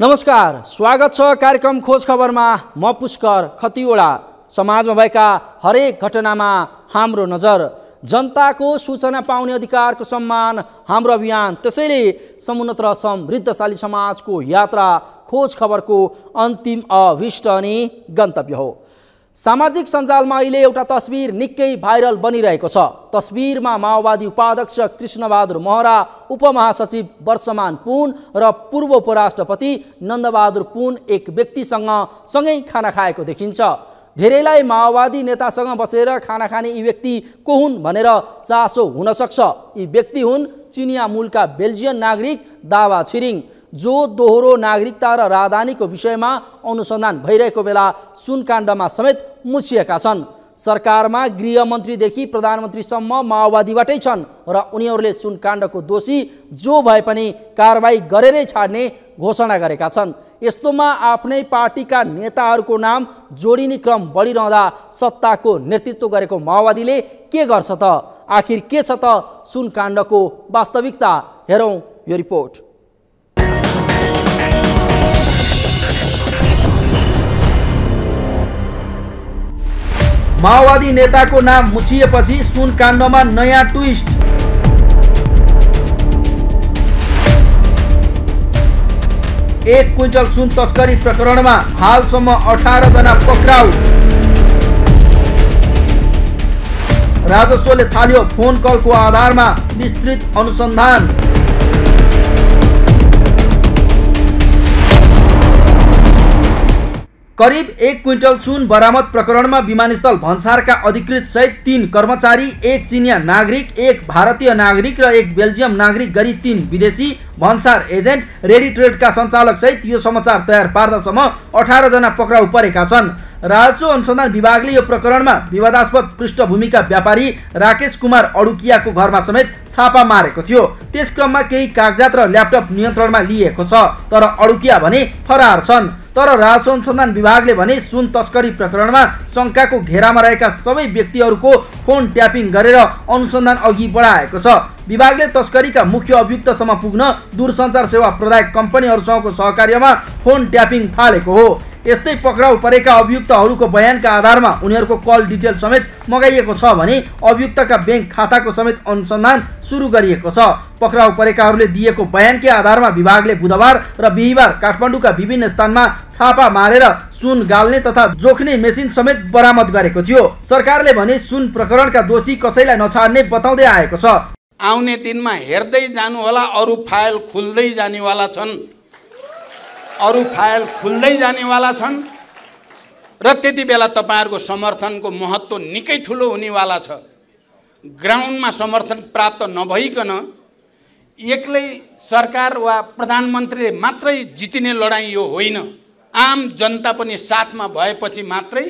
नमस्कार, स्वागत छ कार्यक्रम खोज खबरमा। म पुष्कर खतिवडा। समाजमा भएका हरेक घटनामा हाम्रो नजर। जनताको सूचना पाउने अधिकारको सम्मान हाम्रो अभियान। त्यसैले समुन्नत र समृद्धशाली समाजको यात्रा खोज खबरको अन्तिम अभिष्ट अनि गन्तव्य हो। सामाजिक सञ्जालमा अहिले एउटा तस्बिर निकै भाइरल बनिरहेको छ। तस्बिरमा माओवादी उपाध्यक्ष कृष्णबहादुर महरा, उपमहासचिव वर्षमान पुन र पूर्व उपराष्ट्रपति नन्दबहादुर पुन एक व्यक्तिसँग सँगै खाना खाएको देखिन्छ। धेरैलाई माओवादी नेतासँग बसेर खाना खाने यी व्यक्ति को हुन् भनेर चासो हुन सक्छ। यी व्यक्ति हुन् चिनिया मूलका बेल्जियन नागरिक दावा छिरिङ, जो दोहोरो नागरिकता र राजधानीको विषयमा अनुसन्धान भइरहेको बेला सुनकाण्डमा समेत मुछिएका छन्। सरकारमा गृहमन्त्रीदेखि प्रधानमन्त्रीसम्म माओवादीबाटै छन् र उनीहरूले सुनकाण्डको दोषी जो भए पनि कारबाही गरेरै छाड्ने घोषणा गरेका छन्। यस्तोमा आफ्नै पार्टीका नेताहरूको नाम जोडिने क्रम बढिरहँदा सत्ताको नेतृत्व गरेको माओवादीले के गर्छ त? आखिर के छ त सुनकाण्डको वास्तविकता? हेरौँ यो रिपोर्ट। माओवादी नेताको नाम मुछिएपछि सुनकाण्डमा नयाँ ट्विस्ट। एक क्विन्टल सुन तस्करी प्रकरणमा हालसम्म 18 जना पक्राउ। राजस्वले थाल्यो फोन कलको आधारमा विस्तृत अनुसन्धान। करिब 1 क्विन्टल सुन बरामद प्रकरणमा विमानस्थल भन्सारका अधिकृत सहित 3 कर्मचारी, 1 चिनिया नागरिक, 1 भारतीय नागरिक र 1 बेल्जियम नागरिक गरी 3 विदेशी, भन्सार एजेन्ट, रेडी ट्रेडका सञ्चालक सहित यो समाचार तयार पार्दासम्म 18 जना पक्राउ परेका छन्। राजस्व अनुसन्धान विभागले यो प्रकरणमा विवादास्पद पृष्ठभूमिका व्यापारी राकेश कुमार अडुकियाको घरमा समेत छापा मारेको थियो। त्यस क्रममा केही कागजात र ल्यापटप नियन्त्रणमा लिएको छ, तर अडुकिया भने फरार छन्। तर राजस्व अनुसन्धान विभागले भने सुन तस्करी प्रकरणमा शङ्काको घेरामा रहेका सबै व्यक्तिहरूको फोन ट्यापिङ गरेर अनुसन्धान अघि बढाएको छ। विभागले तस्करीका मुख्य अभियुक्तसम्म पुग्न दूरसञ्चार सेवा प्रदायक कम्पनीहरूसँगको सहकार्यमा फोन ट्यापिङ थालेको हो। यस्तै पक्राउ परेका अभियुक्तहरूको बयानका आधारमा उनीहरूको कल डिटेल समेत मगाइएको छ भने अभियुक्तका ब्याङ्क खाताको समेत अनुसन्धान सुरु गरिएको छ। पक्राउ परेकाहरूले दिएको बयानकै आधारमा विभागले बुधबार र बिहिबार काठमाडौँका विभिन्न स्थानमा छापा मारेर सुन गाल्ने तथा जोख्ने मेसिन समेत बरामद गरेको थियो। सरकारले भने सुन प्रकरणका दोषी कसैलाई नछाड्ने बताउँदै आएको छ। आउने दिनमा हेर्दै जानु होला, अरू फाइल खुल्दै जानेवाला छन्, र त्यति बेला तपाईहरुको समर्थनको महत्त्व निकै ठुलो हुनेवाला छ। ग्राउन्डमा समर्थन प्राप्त नभइकन एक्लै सरकार वा प्रधानमन्त्रीले मात्रै जितिने लडाईँ यो होइन। आम जनता पनि साथमा भएपछि मात्रै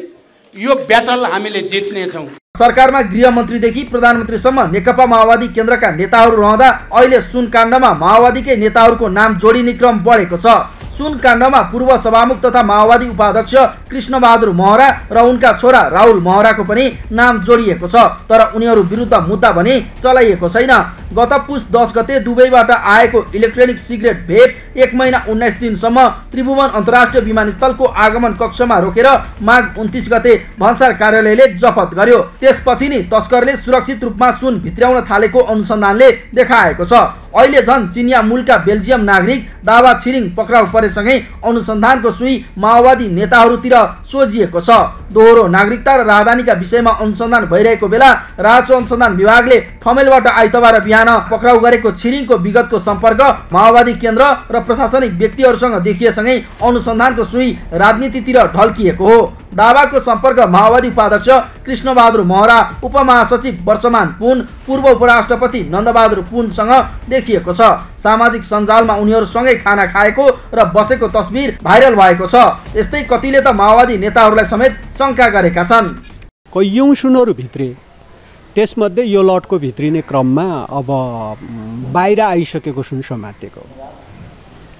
यो ब्याटल हामीले जित्नेछौँ। सरकारमा गृहमन्त्रीदेखि प्रधानमन्त्रीसम्म नेकपा माओवादी केन्द्रका नेताहरू रहँदा अहिले सुनकाण्डमा माओवादीकै नेताहरूको नाम जोडिने क्रम बढेको छ। सुनकाण्डमा पूर्व सभामुख तथा माओवादी उपाध्यक्ष कृष्णबहादुर महरा र उनका छोरा राहुल महराको पनि नाम जोडिएको छ, तर उनीहरू विरुद्ध मुद्दा भने चलाइएको छैन। गत पुस 10 गते दुबईबाट आएको इलेक्ट्रोनिक सिगरेट भेप 1 महिना 19 दिनसम्म त्रिभुवन अन्तर्राष्ट्रिय विमानस्थलको आगमन कक्षमा रोकेर माघ 29 गते भन्सार कार्यालयले जफत गर्यो। त्यसपछि नि तस्करले सुरक्षित रूपमा सुन भित्र्याउन थालेको अनुसन्धानले देखाएको छ। अहिले झन् चिनिया मूलका बेल्जियम नागरिक दावा छिरिङ पक्राउ परेसँगै अनुसन्धानको सुई माओवादी नेताहरूतिर सोझिएको छ। दोहोरो नागरिकता र राजधानीका विषयमा अनुसन्धान भइरहेको बेला राजस्व अनुसन्धान विभागले ठमेलबाट आइतबार बिहान पक्राउ गरेको छिरिङको विगतको सम्पर्क माओवादी केन्द्र र प्रशासनिक व्यक्तिहरूसँग देखिएसँगै अनुसन्धानको सुई राजनीतितिर ढल्किएको हो। दावाको सम्पर्क माओवादी उपाध्यक्ष कृष्णबहादुर महरा, उपमहासचिव वर्षमान पुन, पूर्व उपराष्ट्रपति नन्दबहादुर पुनसँग देखिएको छ। सामाजिक सञ्जालमा उनीहरूसँगै खाना खाएको र बसेको तस्बिर भाइरल भएको छ। यस्तै कतिले त माओवादी नेताहरूलाई समेत शङ्का गरेका छन्। कैयौँ सुनहरू भित्रे, त्यसमध्ये यो लटको भित्रिने क्रममा अब बाहिर आइसकेको सुन समातेको।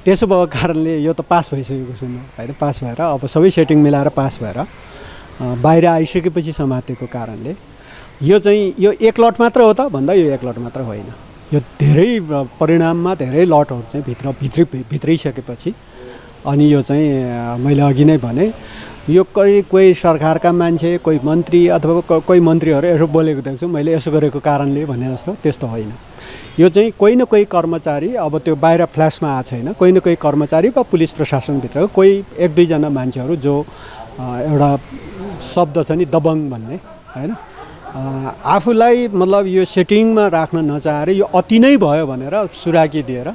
त्यसो भएको कारणले यो त पास भइसकेको सुन होइन, पास भएर अब सबै सेटिङ मिलाएर पास भएर बाहिर आइसकेपछि समातेको कारणले यो चाहिँ यो एक लट मात्र हो त भन्दा यो एक लट मात्र होइन। यो धेरै परिणाममा धेरै लटहरू चाहिँ भित्रिसकेपछि अनि यो चाहिँ मैले अघि नै भने यो कोही सरकारका मान्छे कोही मन्त्री अथवा कोही मन्त्रीहरू यसो बोलेको देख्छु मैले यसो गरेको कारणले भने जस्तो त्यस्तो होइन। यो चाहिँ कोही न कोही कर्मचारी अब त्यो बाहिर फ्ल्यासमा आएको छैन, कोही न कोही कर्मचारी वा पुलिस प्रशासनभित्र कोही 1-2 मान्छेहरू जो एउटा शब्द छ नि दबङ भन्ने होइन, आफूलाई मतलब यो सेटिङमा राख्न नचाहेर यो अति नै भयो भनेर सुराकी दिएर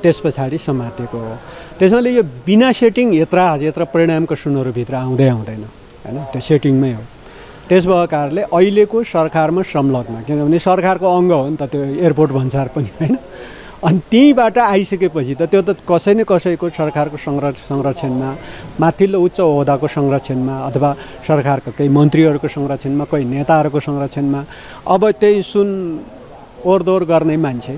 त्यस पछाडि समातेको हो। त्यसैले यो बिना सेटिङ यत्र परिणामको सुनहरूभित्र आउँदैन होइन, त्यो सेटिङमै हो। त्यस भएको कारणले अहिलेको सरकारमा संलग्न, किनभने सरकारको अङ्ग हो नि त त्यो एयरपोर्ट भन्सार पनि होइन, अनि त्यहीँबाट आइसकेपछि त त्यो त कसै न कसैको सरकारको संरक्षणमा माथिल्लो उच्च ओहदाको संरक्षणमा अथवा सरकारका केही मन्त्रीहरूको संरक्षणमा कोही नेताहरूको संरक्षणमा अब त्यही सुन ओरदोर गर्ने मान्छे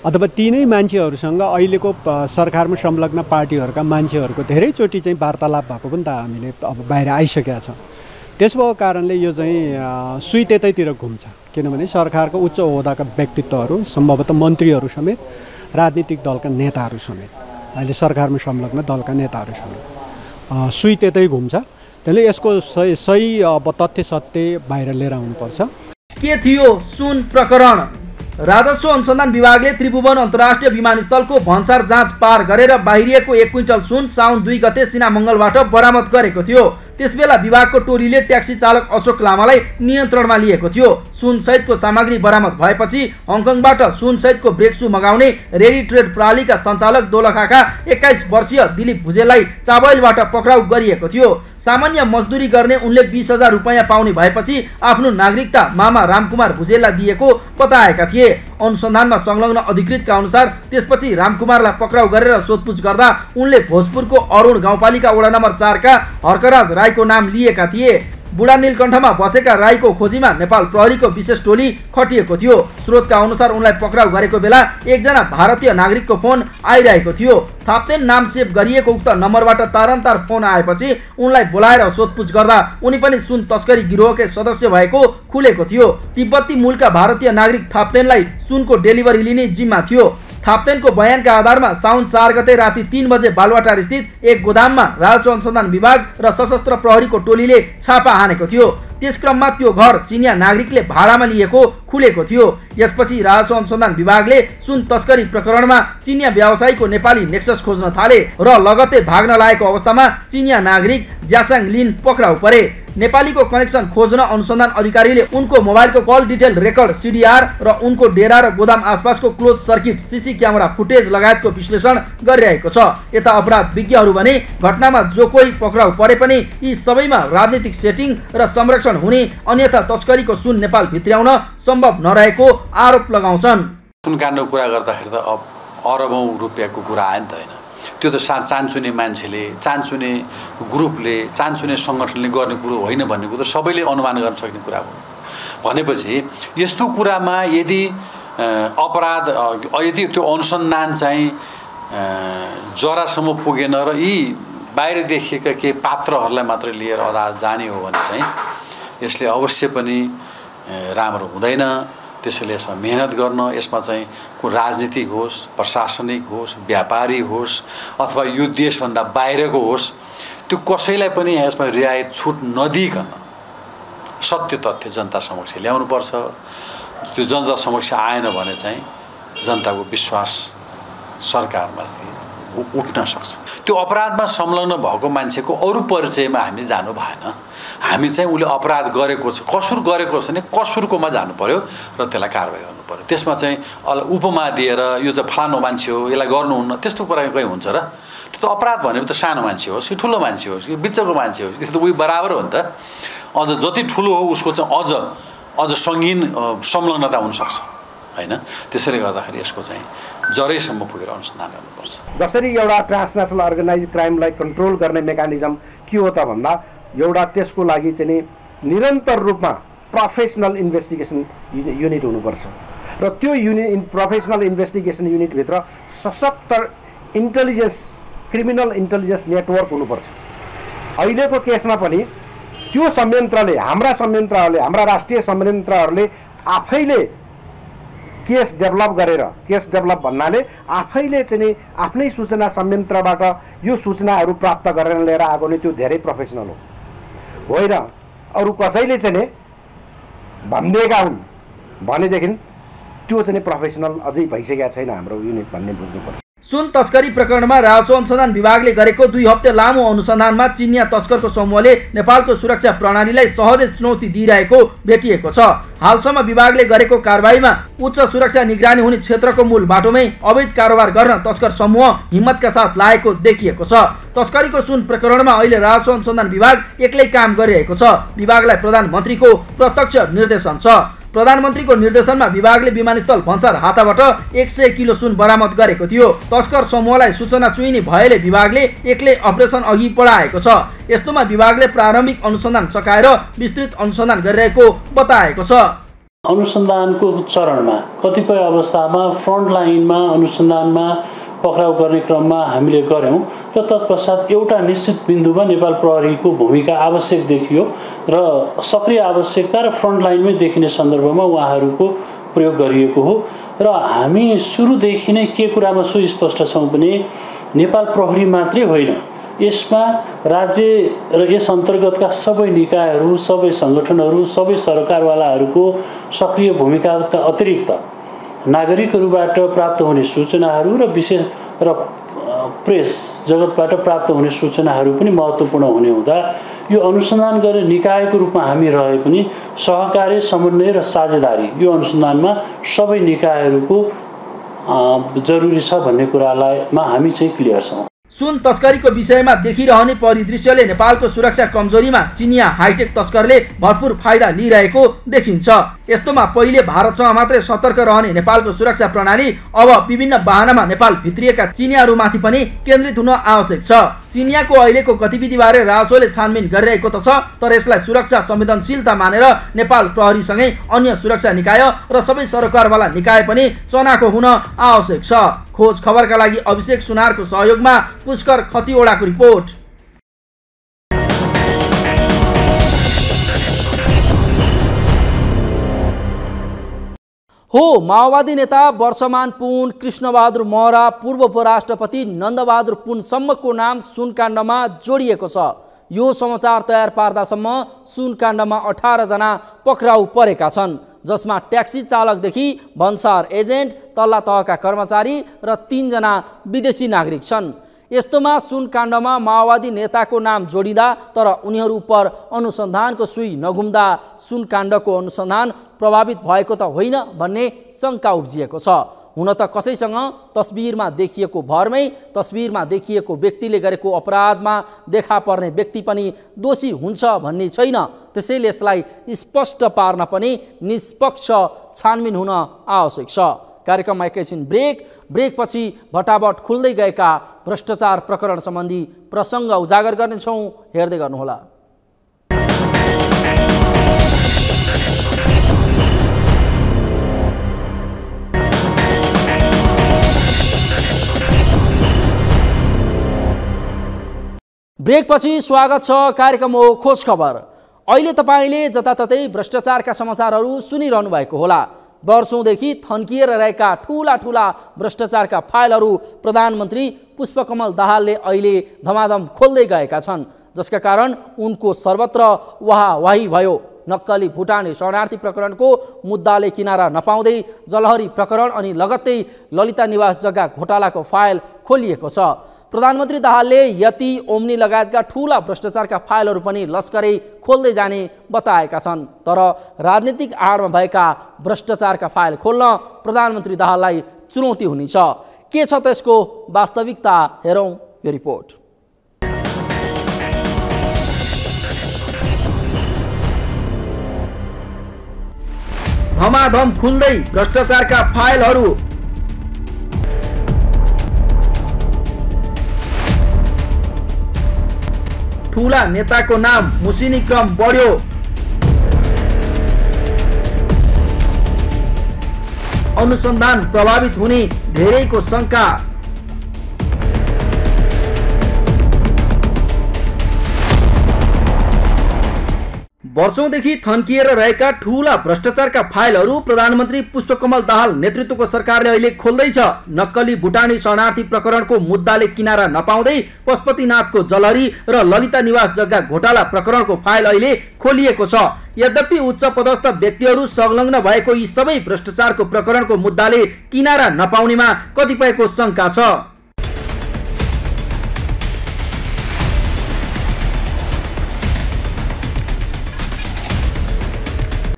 अथवा तिनै मान्छेहरूसँग अहिलेको सरकारमा संलग्न पार्टीहरूका मान्छेहरूको धेरैचोटि चाहिँ वार्तालाप भएको पनि त हामीले अब बाहिर आइसकेका छौँ। त्यस भएको कारणले यो चाहिँ सुई त्यतैतिर घुम्छ, किनभने सरकारको उच्च ओहदाका व्यक्तित्वहरू सम्भवतः मन्त्रीहरू समेत राजनीतिक दलका नेताहरू समेत अहिले सरकारमा संलग्न दलका नेताहरू समेत सुई त्यतै घुम्छ। त्यसले यसको सही अब तथ्य सत्य बाहिर लिएर आउनुपर्छ। के थियो सुन प्रकरण? राजस्व अनुसन्धान विभागले त्रिभुवन अन्तर्राष्ट्रिय विमानस्थलको भन्सार जाँच पार गरेर बाहिरिएको 1 क्विन्टल सुन साउन 2 गते सिनामङ्गलबाट बरामद गरेको थियो। त्यसबेला विभागको टोलीले ट्याक्सी चालक अशोक लामालाई नियन्त्रणमा लिएको थियो। सुन सहितको सामग्री बरामद भएपछि हङकङबाट सुन सहितको ब्रेक्सु मगाउने रेडी ट्रेड प्रणालीका सञ्चालक दोलखाका 21 वर्षीय दिलीप भुजेललाई चाबैलबाट पक्राउ गरिएको थियो। सामान्य मजदुरी गर्ने उनले 20,000 रुपैयाँ पाउने भएपछि आफ्नो नागरिकता मामा रामकुमार भुजेललाई दिएको बताएका थिए। अनुसन्धानमा संलग्न अधिकृतका अनुसार त्यसपछि रामकुमारलाई पक्राउ गरेर सोधपुछ गर्दा उनले भोजपुरको अरुण गाउँपालिका वडा नम्बर 4 का हर्कराज राईको नाम लिएका थिए। बुढा नीलकण्ठमा बसेका राईको खोजीमा नेपाल प्रहरीको विशेष टोली खटिएको थियो। स्रोतका अनुसार उनलाई पक्राउ गरेको बेला एकजना भारतीय नागरिकको फोन आइरहेको थियो। थाप्तेन नाम सेभ गरिएको उक्त नम्बरबाट तारन्तार फोन आएपछि उनलाई बोलाएर सोधपुछ गर्दा उनी पनि सुन तस्करी गिरोहकै सदस्य भएको खुलेको थियो। तिब्बती मूलका भारतीय नागरिक थाप्तेनलाई सुनको डेलिभरी लिने जिम्मा थियो। थाप्तेनको बयानका आधारमा साउन 4 गते राति 3 बजे बालुवाटार स्थित एक गोदाममा राजस्व अनुसन्धान विभाग र सशस्त्र प्रहरीको टोलीले छापा हानेको थियो। त्यस क्रममा त्यो घर चिनिया नागरिकले भाडामा लिएको खुलेको थियो। यसपछि राजस्व अनुसन्धान विभागले सुन तस्करी प्रकरणमा चिनिया व्यवसायीको नेपाली नेक्सस खोज्न थाले र लगत्तै भाग्न लागेको अवस्थामा चिनिया नागरिक ज्यासाङ लिन पक्राउ परे। नेपालीको कनेक्सन खोज्न अनुसन्धान अधिकारीले उनको मोबाइलको कल डिटेल रेकर्ड CDR र उनको डेरा र गोदाम आसपासको close circuit CC camera footage लगायतको विश्लेषण गरिरहेको छ। यता अपराध विज्ञहरू भने घटनामा जो कोही पक्राउ परे पनि यी सबैमा राजनीतिक सेटिङ र संरक्षण हुने अन्यथा तस्करीको सुन नेपाल भित्र्याउन सम्भव नरहेको आरोप लगाउँछन्। सुनकाण्डको कुरा गर्दाखेरि त अब अरबौं रुपियाँको कुरा आयो नि त होइन, त्यो त चान्चुने मान्छेले चान्चुने ग्रुपले चान्चुने सङ्गठनले गर्ने कुरो होइन भन्ने कुरो सबैले अनुमान गर्न सक्ने कुरा हो। भनेपछि यस्तो कुरामा यदि अपराध यदि त्यो अनुसन्धान चाहिँ जरासम्म पुगेन र यी बाहिर देखिएका केही पात्रहरूलाई मात्रै लिएर अदालत जाने हो भने चाहिँ यसले अवश्य पनि राम्रो हुँदैन। त्यसैले यसमा मेहनत गर्न, यसमा चाहिँ को राजनीतिक होस्, प्रशासनिक होस्, व्यापारी होस् अथवा यो देशभन्दा बाहिरको होस्, त्यो कसैलाई पनि यसमा रियायत छुट नदिइकन सत्य तथ्य जनता समक्ष ल्याउनुपर्छ। त्यो जनता समक्ष आएन भने चाहिँ जनताको विश्वास सरकारमा उठ्न सक्छ। त्यो अपराधमा संलग्न भएको मान्छेको अरू परिचयमा हामी जानु भएन। हामी चाहिँ उसले अपराध गरेको छ, कसुर गरेको छ भने कसुरकोमा जानु पर्यो र त्यसलाई कारवाही गर्नु पर्यो। त्यसमा चाहिँ उपमा दिएर यो चाहिँ फलानु मान्छे हो यसलाई गर्नुहुन्न त्यस्तो कुरा कहीँ हुन्छ र? त्यो त अपराध भनेको त सानो मान्छे होस् कि ठुलो मान्छे होस् कि बिचको मान्छे होस् त्यो त उही बराबर हो नि त। अझ जति ठुलो हो उसको चाहिँ अझ सङ्गीन संलग्नता हुनसक्छ होइन। त्यसैले गर्दाखेरि यसको चाहिँ जरैसम्म पुगेर अनुसन्धान गर्नुपर्छ। जसरी एउटा ट्रान्सनेसनल अर्गनाइज क्राइमलाई कन्ट्रोल गर्ने मेकानिजम के हो त भन्दा एउटा त्यसको लागि चाहिँ नि निरन्तर रूपमा प्रोफेसनल इन्भेस्टिगेसन युनिट हुनुपर्छ र त्यो प्रोफेसनल इन्भेस्टिगेसन युनिटभित्र सशक्त इन्टेलिजेन्स क्रिमिनल इन्टेलिजेन्स नेटवर्क हुनुपर्छ। अहिलेको केसमा पनि त्यो संयन्त्रले हाम्रा राष्ट्रिय संयन्त्रहरूले आफैले केस डेभलप गरेर, केस डेभलप भन्नाले आफैले चाहिँ नि आफ्नै सूचना संयन्त्रबाट यो सूचनाहरू प्राप्त गरेर लिएर आएको नि त्यो धेरै प्रोफेसनल हो, होइन अरू कसैले चाहिँ नि भनिदिएका हुन् भनेदेखि त्यो चाहिँ प्रोफेसनल अझै भइसकेका छैन हाम्रो युनिट भन्ने बुझ्नुपर्छ। सुन तस्करी प्रकरणमा राजस्व अनुसन्धान विभागले गरेको 2 हप्ते लामो अनुसन्धानमा चिनिया तस्करको समूहले नेपालको सुरक्षा प्रणालीलाई सहजै चुनौती दिइरहेको भेटिएको छ। हालसम्म विभागले गरेको कारबाहीमा उच्च सुरक्षा निगरानी हुने क्षेत्रको मूल बाटोमै अवैध कारोबार गर्न तस्कर समूह हिम्मतका साथ लागेको देखिएको छ। तस्करीको सुन प्रकरणमा अहिले राजस्व अनुसन्धान विभाग एक्लै काम गरिरहेको छ। विभागलाई प्रधानमन्त्रीको प्रत्यक्ष निर्देशन छ। प्रधानमन्त्रीको निर्देशनमा विभागले विमानस्थल भन्सार हाताबाट 100 किलो सुन बरामद गरेको थियो। तस्कर समूहलाई सूचना चुइने भएले विभागले एक्लै अपरेसन अघि बढाएको छ। यस्तोमा विभागले प्रारम्भिक अनुसन्धान सकाएर विस्तृत अनुसन्धान गरिरहेको बताएको छ। अनुसन्धानको चरणमा कतिपय अवस्थामा फ्रन्ट लाइनमा अनुसन्धानमा पक्राउ गर्ने क्रममा हामीले गऱ्यौँ र तत्पश्चात एउटा निश्चित बिन्दुमा नेपाल प्रहरीको भूमिका आवश्यक देखियो र सक्रिय आवश्यकता र फ्रन्ट लाइनमै देखिने सन्दर्भमा उहाँहरूको प्रयोग गरिएको हो। र हामी सुरुदेखि नै के कुरामा सुस्पष्ट छौँ भने नेपाल प्रहरी मात्रै होइन, यसमा राज्य र यस अन्तर्गतका सबै निकायहरू, सबै सङ्गठनहरू, सबै सरकारवालाहरूको सक्रिय भूमिकाका अतिरिक्त नागरिकहरूबाट प्राप्त हुने सूचनाहरू र विशेष र प्रेस जगतबाट प्राप्त हुने सूचनाहरू पनि महत्त्वपूर्ण हुने हुँदा यो अनुसन्धान गर्ने निकायको रूपमा हामी रहे पनि सहकार्य, समन्वय र साझेदारी यो अनुसन्धानमा सबै निकायहरूको जरुरी छ भन्ने कुरालाईमा हामी चाहिँ क्लियर छौँ। सुन तस्करीको विषयमा देखिरहने परिदृश्यले नेपालको सुरक्षा कमजोरीमा चिनिया हाइटेक तस्करले भरपूर फाइदा लिइरहेको देखिन्छ। यस्तोमा पहिले भारतसँग मात्रै सतर्क रहने नेपालको सुरक्षा प्रणाली अब विभिन्न बहानामा नेपाल भित्रिएका चिनियाहरूमाथि पनि केन्द्रित हुन आवश्यक छ। चिनियाको अहिलेको गतिविधिबारे राजस्वले छानबिन गरिरहेको त छ, तर यसलाई सुरक्षा संवेदनशीलता मानेर नेपाल प्रहरीसँगै अन्य सुरक्षा निकाय र सबै सरकारवाला निकाय पनि चनाखो हुन आवश्यक छ। खोज खबरका लागि अभिषेक सुनारको सहयोगमा पुष्कर खतिवडाको रिपोर्ट। हो माओवादी नेता वर्षमान पुन, कृष्णबहादुर महरा, पूर्व उपराष्ट्रपति नन्दबहादुर पुनसम्मको नाम सुनकाण्डमा जोडिएको छ। यो समाचार तयार पार्दासम्म सुनकाण्डमा 18 जना पक्राउ परेका छन्, जसमा ट्याक्सी चालकदेखि भन्सार एजेन्ट, तल्ला तहका कर्मचारी र 3 जना विदेशी नागरिक छन्। यस्तोमा सुनकाण्डमा माओवादी नेताको नाम जोडिँदा तर उनीहरू उप अनुसन्धानको सुई नघुम्दा सुनकाण्डको अनुसन्धान प्रभावित भएको त होइन भन्ने शङ्का उब्जिएको छ। हुन त कसैसँग तस्बिरमा देखिएको भरमै तस्बिरमा देखिएको व्यक्तिले गरेको अपराधमा देखा पर्ने व्यक्ति पनि दोषी हुन्छ भन्ने छैन। त्यसैले यसलाई स्पष्ट पार्न पनि निष्पक्ष छानबिन हुन आवश्यक छ। कार्यक्रममा एकैछिन ब्रेकपछि भटाभट खुल्दै गएका भ्रष्टाचार प्रकरण सम्बन्धी प्रसङ्ग उजागर गर्नेछौँ, हेर्दै गर्नुहोला। ब्रेकपछि स्वागत छ। कार्यक्रम हो खोज खबर। अहिले तपाईँले जताततै भ्रष्टाचारका समाचारहरू सुनिरहनु भएको होला। वर्षौंदेखि थन्किएर रहेका ठूला भ्रष्टाचारका फाइलहरू प्रधानमन्त्री पुष्पकमल दाहालले अहिले धमाधम खोल्दै गएका छन्, जसका कारण उनको सर्वत्र वाहवाही भयो। नक्कली भुटानी शरणार्थी प्रकरणको मुद्दाले किनारा नपाउँदै जलहरी प्रकरण अनि लगत्तै ललिता निवास जग्गा घोटालाको फाइल खोलिएको छ। प्रधानमन्त्री दाहालले यति ओम्नी लगायतका ठूला भ्रष्टाचारका फाइलहरू पनि लस्करै खोल्दै जाने बताएका छन्। तर राजनीतिक आडमा भएका भ्रष्टाचारका फाइल खोल्न प्रधानमन्त्री दाहाललाई चुनौती हुनेछ। के छ त्यसको वास्तविकता, हेरौँ यो रिपोर्ट। धमाधम खुल्दै भ्रष्टाचारका फाइलहरू। ठूला नेताको नाम मुसिने क्रम बढ्यो। अनुसन्धान प्रभावित हुने धेरैको शङ्का। वर्षौंदेखि थन्किएर रहेका ठूला भ्रष्टाचारका फाइलहरू प्रधानमन्त्री पुष्पकमल दाहाल नेतृत्वको सरकारले अहिले खोल्दैछ। नक्कली भुटानी शरणार्थी प्रकरणको मुद्दाले किनारा नपाउँदै पशुपतिनाथको जलहरी र ललिता निवास जग्गा घोटाला प्रकरणको फाइल अहिले खोलिएको छ। यद्यपि उच्च पदस्थ व्यक्तिहरू संलग्न भएको यी सबै भ्रष्टाचारको प्रकरणको मुद्दाले किनारा नपाउनेमा कतिपयको शंका छ।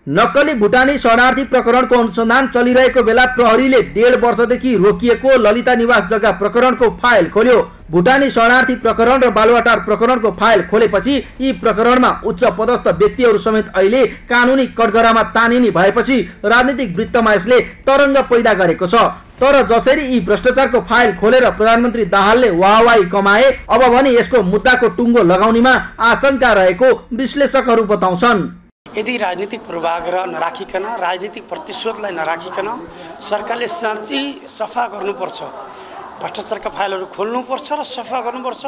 नक्कली भुटानी शरणार्थी प्रकरणको अनुसन्धान चलिरहेको बेला प्रहरीले 1.5 वर्षदेखि रोकिएको ललिता निवास जग्गा प्रकरणको फाइल खोल्यो। भुटानी शरणार्थी प्रकरण र बालुवाटार प्रकरणको फाइल खोलेपछि यी प्रकरणमा उच्च पदस्थ व्यक्तिहरू समेत अहिले कानुनी कठघरामा तानिने भएपछि राजनीतिक वृत्तमा यसले तरङ्ग पैदा गरेको छ। तर जसरी यी भ्रष्टाचारको फाइल खोलेर प्रधानमन्त्री दाहालले वाहवाही कमाए, अब भने यसको मुद्दाको टुङ्गो लगाउनेमा आशंका रहेको विश्लेषकहरू बताउँछन्। यदि राजनीतिक पूर्वाग्रह नराखिकन, राजनीतिक प्रतिशोधलाई नराखिकन सरकारले साँच्चै सफा गर्नुपर्छ। भ्रष्टाचारका फाइलहरू खोल्नुपर्छ र सफा गर्नुपर्छ।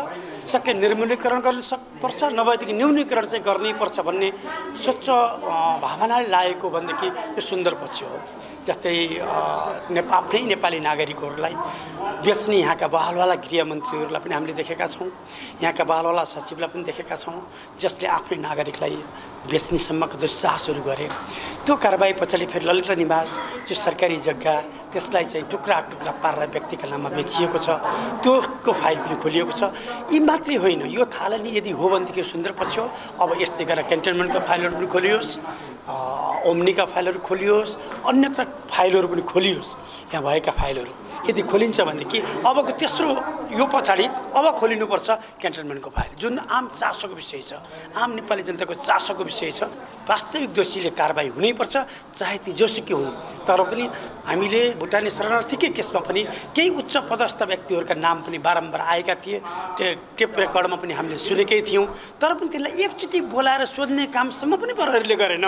सके निर्मूलीकरण गर्नुपर्छ, नभएदेखि न्यूनीकरण चाहिँ गर्नैपर्छ भन्ने स्वच्छ भावनाले लागेको भनेदेखि यो सुन्दर पक्ष हो। जस्तै आफ्नै नेपाली नागरिकहरूलाई बेच्ने यहाँका बहालवाला गृहमन्त्रीहरूलाई पनि हामीले देखेका छौँ, यहाँका बहालवाला सचिवलाई पनि देखेका छौँ, जसले आफ्नै नागरिकलाई बेच्नेसम्मको दुस्साहसहरू गरे। त्यो कारबाही पछाडि फेरि ललिता निवास जो सरकारी जग्गा त्यसलाई चाहिँ टुक्रा टुक्रा पारेर व्यक्तिका नाममा बेचिएको छ, त्योको फाइल पनि खोलिएको छ। यी मात्रै होइन, यो थालनी यदि हो भनेदेखि सुन्दर पक्ष हो। अब यस्तै गरेर क्यान्टनमेन्टका फाइलहरू पनि खोलियोस्, ओम्नीका फाइलहरू खोलियोस्, अन्यत्र फाइलहरू पनि खोलियोस्। यहाँ भएका फाइलहरू यदि खोलिन्छ भनेदेखि अबको तेस्रो यो पछाडि अब खोलिनुपर्छ क्यान्टनमेन्टको फाइल, जुन आम चासोको विषय छ, आम नेपाली जनताको चासोको विषय छ। वास्तविक दोषीले कारबाही हुनैपर्छ, चाहे ती जोसुकै हुन्। तर पनि हामीले भुटानी शरणार्थीकै केसमा पनि केही उच्च पदस्थ व्यक्तिहरूका नाम पनि बारम्बार आएका थिए, टेप रेकर्डमा पनि हामीले सुनेकै थियौँ। तर पनि त्यसलाई एकचोटि बोलाएर सोध्ने कामसम्म पनि प्रहरीले गरेन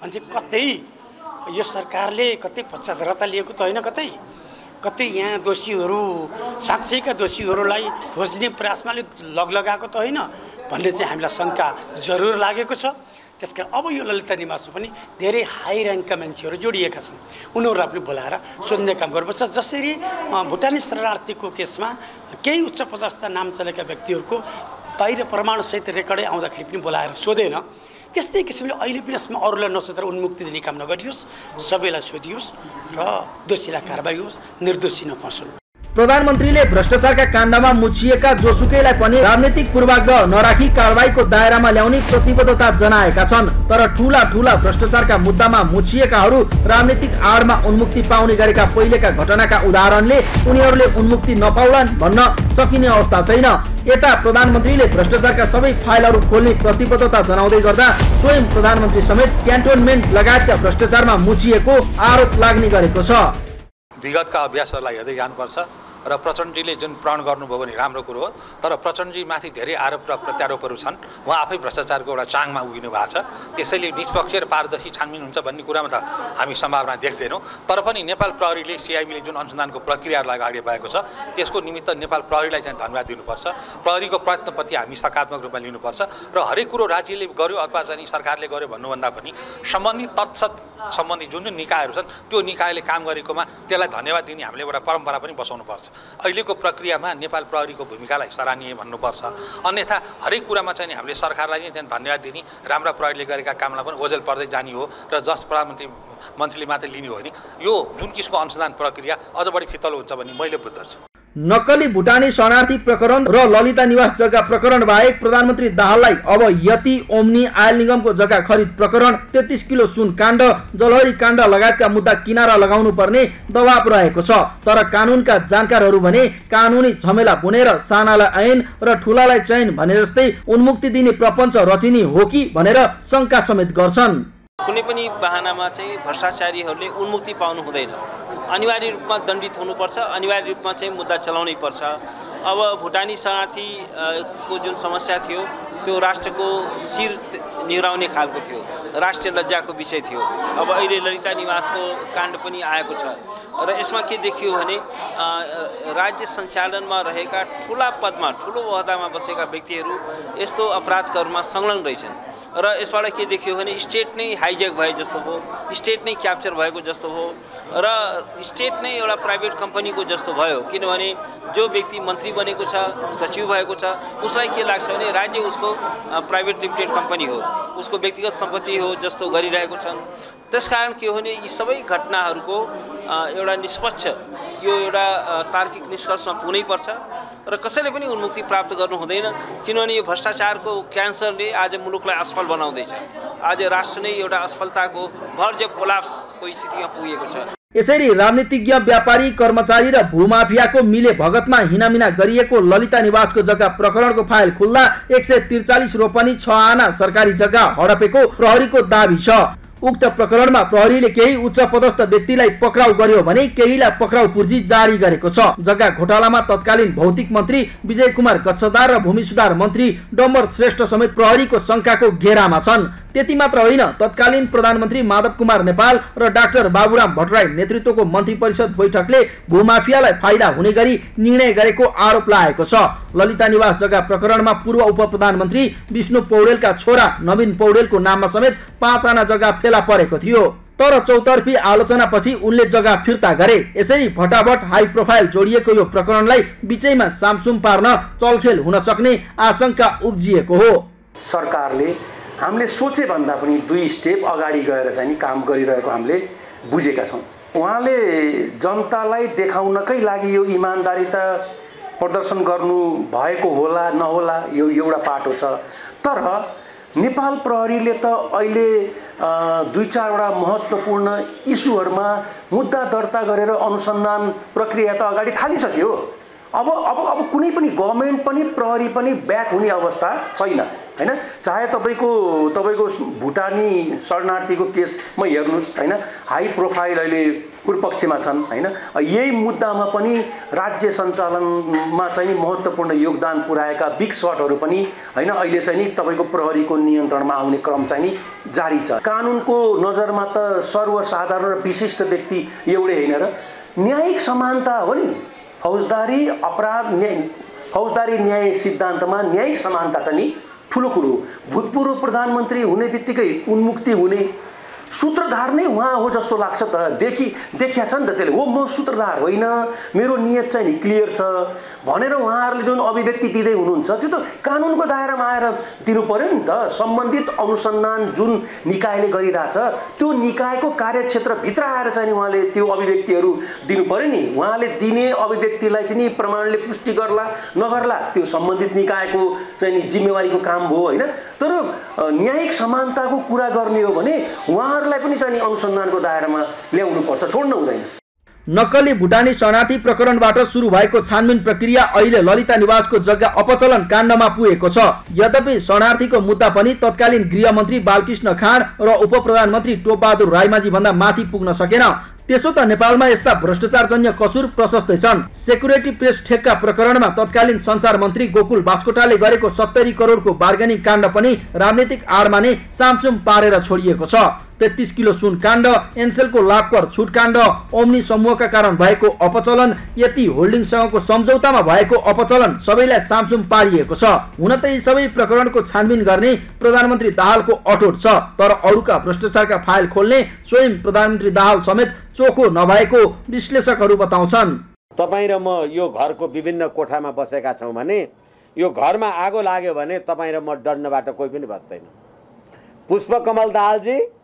भने कतै यो सरकारले कतै पश्चातापता लिएको त होइन, कतै यहाँ दोषीहरू साँच्चैका दोषीहरूलाई खोज्ने प्रयासमा अलिक लगलगाएको त होइन भन्ने चाहिँ हामीलाई शङ्का जरुर लागेको छ। त्यसकारण अब यो ललिता निवासमा पनि धेरै हाई र्याङ्कका मान्छेहरू जोडिएका छन्, उनीहरूलाई पनि बोलाएर सोध्ने काम गर्नुपर्छ। जसरी भुटानी शरणार्थीको केसमा केही उच्च पदस्थ नाम चलेका व्यक्तिहरूको बाहिर प्रमाणसहित रेकर्डै आउँदाखेरि पनि बोलाएर सोधेन, त्यस्तै किसिमले अहिले पनि यसमा अरूलाई नसोधेर उन्मुक्ति दिने काम नगरियोस्, सबैलाई सोधियोस् र दोषीलाई कारबाही होस्, निर्दोषी नफसुन्। प्रधानमन्त्रीले भ्रष्टाचारका काण्डमा मुछिएका जोसुकैलाई पनि राजनीतिक पूर्वाग्रह नराखी कारबाहीको दायरामा ल्याउने प्रतिबद्धता जनाएका छन्। तर ठूला भ्रष्टाचारका मुद्दामा मुछिएकाहरू राजनीतिक आडमा उन्मुक्ति पाउने गरेका पहिलेका घटनाका उदाहरणले उनीहरूले उन्मुक्ति नपाउलान् भन्न सकिने अवस्था छैन। यता प्रधानमन्त्रीले भ्रष्टाचारका सबै फाइलहरू खोल्ने प्रतिबद्धता जनाउँदै गर्दा स्वयं प्रधानमन्त्री समेत क्यान्टोनमेन्ट लगायतका भ्रष्टाचारमा मुछिएको आरोप लाग्ने गरेको छ। विगतका अभ्यासहरूलाई हेर्दै जानुपर्छ र प्रचण्डजीले जुन प्रण गर्नुभयो भने राम्रो कुरो हो। तर प्रचण्डजीमाथि धेरै आरोप र प्रत्यारोपहरू छन्। उहाँ आफै भ्रष्टाचारको एउटा चाङमा उभिनु भएको छ। त्यसैले निष्पक्ष र पारदर्शी छानबिन हुन्छ भन्ने कुरामा त हामी सम्भावना देख्दैनौँ। तर पनि नेपाल प्रहरीले सिआइबीले जुन अनुसन्धानको प्रक्रियाहरूलाई अगाडि बढाएको छ त्यसको निमित्त नेपाल प्रहरीलाई चाहिँ धन्यवाद दिनुपर्छ। प्रहरीको प्रयत्नप्रति हामी सकारात्मक रूपमा लिनुपर्छ र हरेक कुरो राज्यले गर्यो अथवा चाहिँ सरकारले गर्यो भन्नुभन्दा पनि सम्बन्धित सम्बन्धित जुन निकायहरू छन् त्यो निकायले काम गरेकोमा त्यसलाई धन्यवाद दिने हामीले एउटा परम्परा पनि बसाउनुपर्छ। अहिलेको प्रक्रियामा नेपाल प्रहरीको भूमिकालाई सराहनीय भन्नुपर्छ। अन्यथा हरेक कुरामा चाहिँ हामीले सरकारलाई चाहिँ धन्यवाद दिने, राम्रा प्रहरीले गरेका कामलाई पनि ओझेल पर्दै जाने हो र जस प्रधानमन्त्रीले मात्रै लिने हो भने यो जुन किसिमको अनुसन्धान प्रक्रिया अझ बढी फितलो हुन्छ भन्ने मैले बुझ्दछु। नक्कली भुटानी शरणार्थी प्रकरण र ललिता निवास जग्गा प्रकरण बाहेक प्रधानमन्त्री दाहाललाई अब यति ओम्नी आयल निगमको जग्गा खरिद प्रकरण, 33 किलो सुन काण्ड, जलहरी काण्ड लगायतका मुद्दा किनारा लगाउनु पर्ने दबाब रहेको छ। तर कानुनका जानकारहरू भने कानुनी झमेला बुनेर सानालाई ऐन र ठुलालाई चैन भने जस्तै उन्मुक्ति दिने प्रपञ्च रचिने हो कि भनेर शङ्का समेत गर्छन्। कुनै पनि बहानामा चाहिँ भ्रष्टाचारीहरूले उन्मुक्ति पाउनु हुँदैन, अनिवार्य रूपमा दण्डित हुनुपर्छ, अनिवार्य रूपमा चाहिँ मुद्दा चलाउनै पर्छ। अब भुटानी शरणार्थीको जुन समस्या थियो त्यो राष्ट्रको शिर निहुराउने खालको थियो, राष्ट्रिय लज्जाको विषय थियो। अब अहिले ललिता निवासको काण्ड पनि आएको छ र यसमा के देखियो भने राज्य सञ्चालनमा रहेका ठुला पदमा ठुलो ओहदामा बसेका व्यक्तिहरू यस्तो अपराधकर्ममा संलग्न रहेछन् र यसबाट के देखियो भने स्टेट नै हाइजेक भए जस्तो हो, स्टेट नै क्याप्चर भएको जस्तो हो र स्टेट नै एउटा प्राइभेट कम्पनीको जस्तो भयो। किनभने जो व्यक्ति मन्त्री बनेको छ, सचिव भएको छ, उसलाई के लाग्छ भने राज्य उसको प्राइभेट लिमिटेड कम्पनी हो, उसको व्यक्तिगत सम्पत्ति हो जस्तो गरिरहेको छन्। त्यसकारण के हो भने यी सबै घटनाहरूको एउटा निष्पक्ष यो एउटा तार्किक निष्कर्षमा पुग्नै पर्छ र कसैले पनि उन्मुक्ति प्राप्त गर्नु हुँदैन। किनभने यो भ्रष्टाचारको क्यान्सरले आज मुलुकलाई असफल बनाउँदैछ। आज राष्ट्र नै एउटा असफलताको भरजब कोलाप्सको स्थितिमा पुगेको छ। यसरी राजनीतिज्ञ, व्यापारी, कर्मचारी र भूमाफियाको मिले भगतमा हिनामिना गरिएको ललिता निवासको जग्गा प्रकरणको फाइल खुल्दा 143 रोपनी 6 आना सरकारी जग्गा हडपेको प्रहरीको दाबी छ। उक्त प्रकरणमा प्रहरीले केही उच्च पदस्थ व्यक्तिलाई पक्राउ गर्यो भने केहीलाई पक्राउ पूर्जी जारी गरेको छ। जग्गा घोटालामा तत्कालीन भौतिक मन्त्री विजय कुमार कच्छदार र भूमि सुधार मन्त्री डम्बर श्रेष्ठ समेत प्रहरीको शंकाको घेरामा छन्। त्यति मात्र होइन, तत्कालीन प्रधानमन्त्री माधव कुमार नेपाल र डाक्टर बाबुराम भट्टराई नेतृत्वको मन्त्री परिषद बैठकले भूमाफियालाई फाइदा हुने गरी निर्णय गरेको आरोप लागेको छ। ललिता निवास जग्गा प्रकरणमा पूर्व उपप्रधानमन्त्री विष्णु पौडेलका छोरा नवीन पौडेलको नाममा समेत 5 आना जग्गा फेला परेको थियो। तर चौतर्फी आलोचनापछि उनले जग्गा फिर्ता गरे। यसरी फटाफट हाई प्रोफाइल जोडिएको यो प्रकरणलाई बिचैमा सामसुम पार्न चलखेल हुन सक्ने आशंका उब्जिएको हो। सरकारले हामीले सोचे भन्दा पनि 2 स्टेप अगाडि गएर चाहिँ काम गरिरहेको हामीले बुझेका छौँ। उहाँले जनतालाई देखाउनकै लागि यो इमानदारीता प्रदर्शन गर्नु भएको होला नहोला यो एउटा पाटो छ। तर नेपाल प्रहरीले त अहिले 2-4 वटा महत्त्वपूर्ण इस्युहरूमा मुद्दा दर्ता गरेर अनुसन्धान प्रक्रिया त अगाडि थालिसक्यो। अब कुनै पनि गभर्नमेन्ट पनि प्रहरी पनि ब्याक हुने अवस्था छैन हैन। चाहे तपाईको भुटानी शरणार्थीको केसमा हेर्नुस् हैन, हाई प्रोफाइल अहिले पूर्वपक्षमा छन् हैन। यही मुद्दामा पनि राज्य सञ्चालनमा चाहिँ महत्त्वपूर्ण योगदान पुर्याएका बिग शटहरू पनि हैन अहिले चाहिँ तपाईको प्रहरीको नियन्त्रणमा आउने क्रम चाहिँ जारी छ। कानुनको नजरमा त सर्वसाधारण र विशिष्ट व्यक्ति एउटै हैन र न्यायिक समानता हो नि। फौजदारी न्याय सिद्धान्तमा न्यायिक समानता चाहिँ नि ठुलो कुरो। भूतपूर्व प्रधानमन्त्री हुने बित्तिकै उन्मुक्ति हुने सूत्रधार नै उहाँ हो जस्तो लाग्छ त। देखिया छ नि त त्यसले, हो म सूत्रधार होइन, मेरो नियत चाहिँ नि क्लियर छ भनेर उहाँहरूले जुन अभिव्यक्ति दिँदै हुनुहुन्छ त्यो त कानुनको दायरामा आएर दिनु पर्यो नि त। सम्बन्धित अनुसन्धान जुन निकायले गरिरहेछ त्यो निकायको कार्यक्षेत्रभित्र आएर चाहिँ नि उहाँले त्यो अभिव्यक्तिहरू दिनु पर्यो नि। उहाँले दिने अभिव्यक्तिलाई चाहिँ नि प्रमाणले पुष्टि गर्ला नगर्ला त्यो सम्बन्धित निकायको चाहिँ नि जिम्मेवारीको काम हो होइन। तर न्यायिक समानताको कुरा गर्ने हो भने उहाँहरूलाई पनि चाहिँ नि अनुसन्धानको दायरामा ल्याउनु पर्छ, छोड्नु हुँदैन। नक्कली भुटानी शरणार्थी प्रकरणबाट सुरु भएको छानबिन प्रक्रिया अहिले ललिता निवासको जग्गा अपचलन काण्डमा पुगेको छ। यद्यपि शरणार्थीको मुद्दा पनि तत्कालीन गृहमन्त्री बालकृष्ण खाँड र उपप्रधानमन्त्री टोपबहादुर राईमाझी भन्दा माथि पुग्न सकेन। त्यसो त नेपालमा यस्ता भ्रष्टाचारजन्य कसुर प्रशस्तै छन्। सेक्युरिटी प्रेस ठेक्का प्रकरणमा तत्कालीन सञ्चार मन्त्री गोकुल बास्कोटाले गरेको 70 करोडको बार्गेनिङ काण्ड पनि राजनीतिक आडमा नै सामसुम पारेर छोडिएको छ। 33 किलो सुन काण्ड, एनसेलको लाभकर छुट काण्ड, ओम्नी समूहका कारण भएको अपचलन, यति होल्डिङसँगको सम्झौतामा भएको अपचलन सबैलाई सामसुम पारिएको छ। हुन त यी सबै प्रकरणको छानबिन गर्ने प्रधानमन्त्री दाहालको अठोट छ, तर अरूका भ्रष्टाचारका फाइल खोल्ने स्वयं प्रधानमन्त्री दाहाल समेत चोखो नभएको विश्लेषकहरू बताउँछन्। तपाईँ र म यो घरको विभिन्न कोठामा बसेका छौँ भने यो घरमा आगो लाग्यो भने तपाईँ र म डढ्नबाट कोही पनि बस्दैन। पुष्पकमल दाहालजी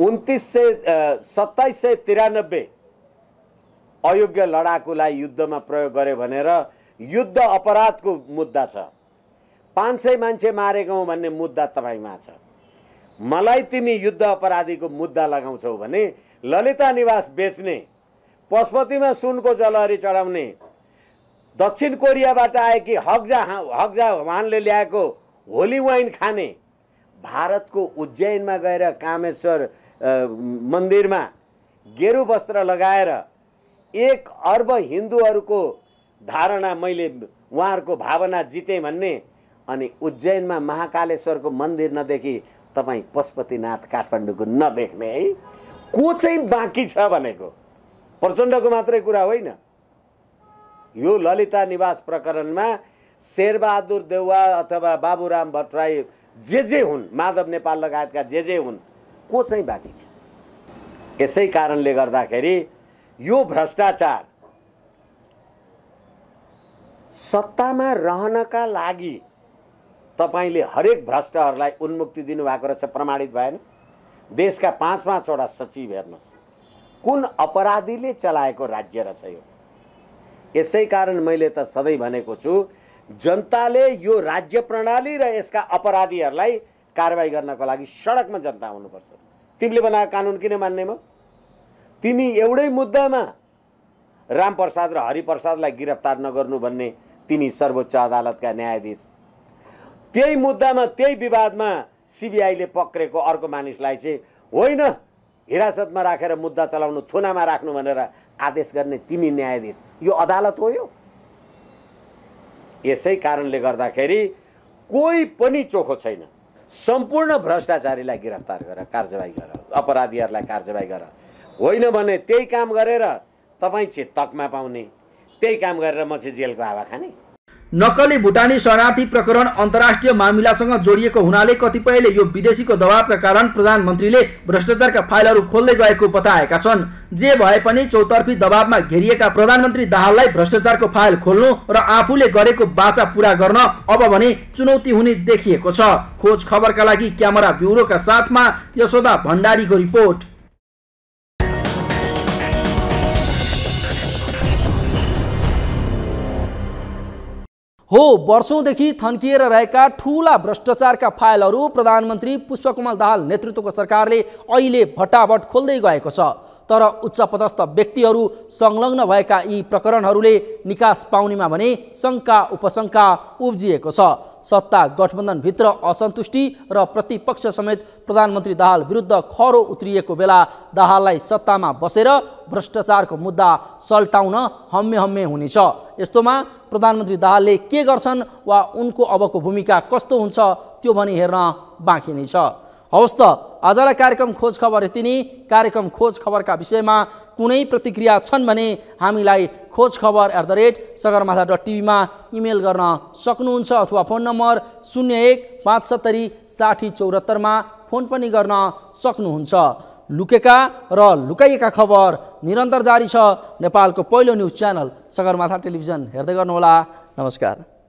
2793 अयोग्य लडाकुलाई युद्धमा प्रयोग गरे भनेर युद्ध अपराधको मुद्दा छ। 500 मान्छे मारेको हौ भन्ने मुद्दा तपाईमा छ। मलाई तिमी युद्ध अपराधीको मुद्दा लगाउँछौ भने ललिता निवास बेच्ने, पशुपतिमा सुनको जलहरी चढाउने, दक्षिण कोरियाबाट आएकी हक्जा वानले ल्याएको होली वाइन खाने, भारतको उज्जैनमा गएर कामेश्वर मन्दिरमा गेरु वस्त्र लगाएर 1 अर्ब हिन्दूहरूको धारणा मैले उहाँहरूको भावना जितेँ भन्ने, अनि उज्जैनमा महाकालेश्वरको मन्दिर नदेखि तपाईँ पशुपतिनाथ काठमाडौँको नदेख्ने है। को चाहिँ बाँकी छ भनेको प्रचण्डको मात्रै कुरा होइन। यो ललिता निवास प्रकरणमा शेरबहादुर देउवा अथवा बाबुराम भट्टराई जे हुन्, माधव नेपाल लगायतका जे हुन्, को चाहिँ बाँकी छ? यसै कारणले गर्दाखेरि यो भ्रष्टाचार सत्तामा रहनका लागि तपाईले हरेक भ्रष्टहरूलाई उन्मुक्ति दिनुभएको रहेछ, प्रमाणित भएन? देशका 5-5 वटा सचिव हेर्नुहोस्, कुन अपराधीले चलाएको राज्य रहेछ यो। यसै कारण मैले त सधैँ भनेको छु, जनताले यो राज्य प्रणाली र यसका अपराधीहरूलाई कारबाही गर्नको लागि सडकमा जनता आउनुपर्छ। तिमीले बनाएको कानुन किन मान्ने म? तिमी एउटै मुद्दामा रामप्रसाद र हरिप्रसादलाई गिरफ्तार नगर्नु भन्ने तिमी सर्वोच्च अदालतका न्यायाधीश, त्यही मुद्दामा त्यही विवादमा सिबिआईले पक्रेको अर्को मानिसलाई चाहिँ होइन हिरासतमा राखेर मुद्दा चलाउनु, थुनामा राख्नु भनेर आदेश गर्ने तिमी न्यायाधीश, यो अदालत हो यो? यसै कारणले गर्दाखेरि कोही पनि चोखो छैन। सम्पूर्ण भ्रष्टाचारीलाई गिरफ्तार गर, कारबाही गर, अपराधीहरूलाई कारबाही गर। होइन भने त्यही काम गरेर तपाईँ चाहिँ तकमा पाउने, त्यही काम गरेर म चाहिँ जेलको हावा खाने। नक्कली भुटानी शरणार्थी प्रकरण अन्तर्राष्ट्रिय मामिलासँग जोडिएको हुनाले कतिपयले यो विदेशीको दबावका कारण प्रधानमन्त्रीले भ्रष्टाचारका फाइलहरू खोल्दै गएको बताएका छन्। जे भए पनि चौतर्फी दबावमा घेरिएका प्रधानमन्त्री दाहाललाई भ्रष्टाचारको फाइल खोल्नु र आफूले गरेको बाचा पूरा गर्न अब भने चुनौती हुने देखिएको छ। खोज खबरका लागि क्यामेरा ब्युरोका साथमा यशोदा भण्डारीको रिपोर्ट। हो, वर्षौंदेखि थन्किएर रहेका ठूला भ्रष्टाचारका फाइलहरू प्रधानमन्त्री पुष्पकमल दाहाल नेतृत्वको सरकारले अहिले भटाभट खोल्दै गएको छ। तर उच्चपदस्थ व्यक्तिहरू संलग्न भएका यी प्रकरणहरूले निकास पाउनेमा भने शङ्का उपशङ्का उब्जिएको छ। सत्ता गठबन्धनभित्र असन्तुष्टि र प्रतिपक्ष समेत प्रधानमन्त्री दाहाल विरुद्ध खरो उत्रिएको बेला दाहाललाई सत्तामा बसेर भ्रष्टाचारको मुद्दा सल्टाउन हम्मे हुनेछ। यस्तोमा प्रधानमन्त्री दाहालले के गर्छन् वा उनको अबको भूमिका कस्तो हुन्छ त्यो भनी हेर्न बाँकी नै छ। हवस् त, आजलाई कार्यक्रम खोज खबर यति नै। कार्यक्रम खोज खबरका विषयमा कुनै प्रतिक्रिया छन् भने हामीलाई khojkhabar@sagarmatha.tv मा इमेल गर्न सक्नुहुन्छ अथवा फोन नम्बर 01576074 मा फोन पनि गर्न सक्नुहुन्छ। लुकेका र लुकाइएका खबर निरन्तर जारी छ। नेपालको पहिलो न्युज च्यानल सगरमाथा टेलिभिजन हेर्दै गर्नुहोला। नमस्कार।